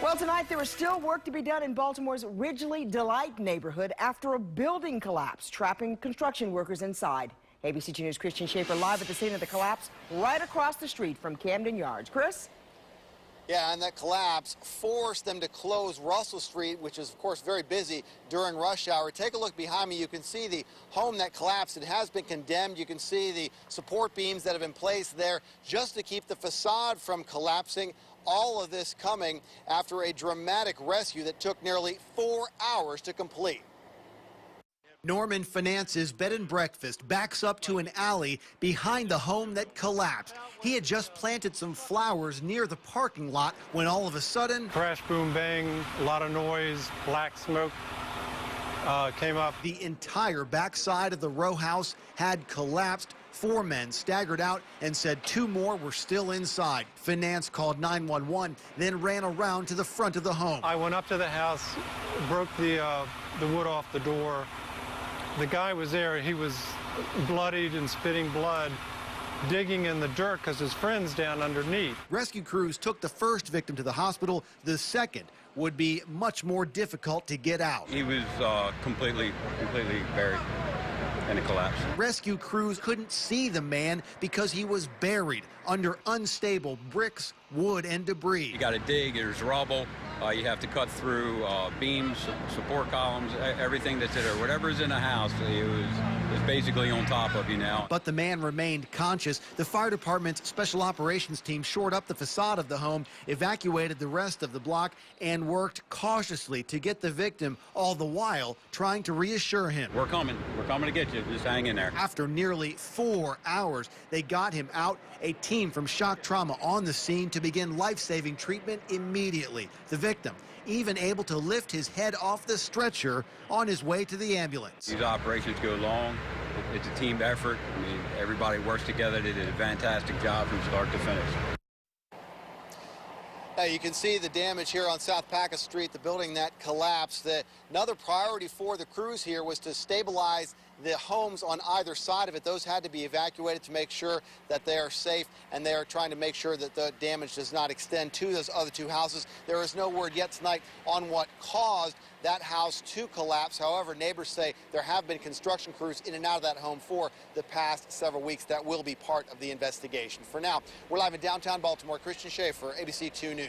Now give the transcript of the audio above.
Well, tonight there is still work to be done in Baltimore's Ridgely Delight neighborhood after a building collapsed, trapping construction workers inside. ABC 2 News' Christian Schaefer live at the scene of the collapse right across the street from Camden Yards. Chris? Yeah, and that collapse forced them to close Russell Street, which is, of course, very busy during rush hour. Take a look behind me. You can see the home that collapsed. It has been condemned. You can see the support beams that have been placed there just to keep the facade from collapsing. All of this coming after a dramatic rescue that took nearly 4 hours to complete. Norman Finance's bed and breakfast backs up to an alley behind the home that collapsed. He had just planted some flowers near the parking lot when all of a sudden... Crash, boom, bang, a lot of noise, black smoke came up. The entire backside of the row house had collapsed. 4 men staggered out and said 2 more were still inside. Finance called 911, then ran around to the front of the home. I went up to the house, broke the wood off the door. The guy was there. He was bloodied and spitting blood, digging in the dirt because his friend's down underneath. Rescue crews took the first victim to the hospital. The second would be much more difficult to get out. He was completely buried in a collapse. Rescue crews couldn't see the man because he was buried under unstable bricks, wood, and debris. You got to dig, there's rubble, you have to cut through beams, support columns, everything that's there. Whatever's in the house, it was basically on top of you now. But the man remained conscious. The fire department's special operations team shored up the facade of the home, evacuated the rest of the block, and worked cautiously to get the victim, all the while trying to reassure him. We're coming to get you, just hang in there. After nearly 4 hours, they got him out. A team from shock trauma on the scene to begin life-saving treatment immediately. The victim even able to lift his head off the stretcher on his way to the ambulance. These operations go long. It's a team effort. I mean, everybody works together. They did a fantastic job from start to finish. Now you can see the damage here on South Packard Street, the building that collapsed. Another priority for the crews here was to stabilize the homes on either side of it. Those had to be evacuated to make sure that they are safe, and they are trying to make sure that the damage does not extend to those other 2 houses. There is no word yet tonight on what caused that house to collapse. However, neighbors say there have been construction crews in and out of that home for the past several weeks. That will be part of the investigation. For now, we're live in downtown Baltimore. Christian Schaefer, ABC 2 News.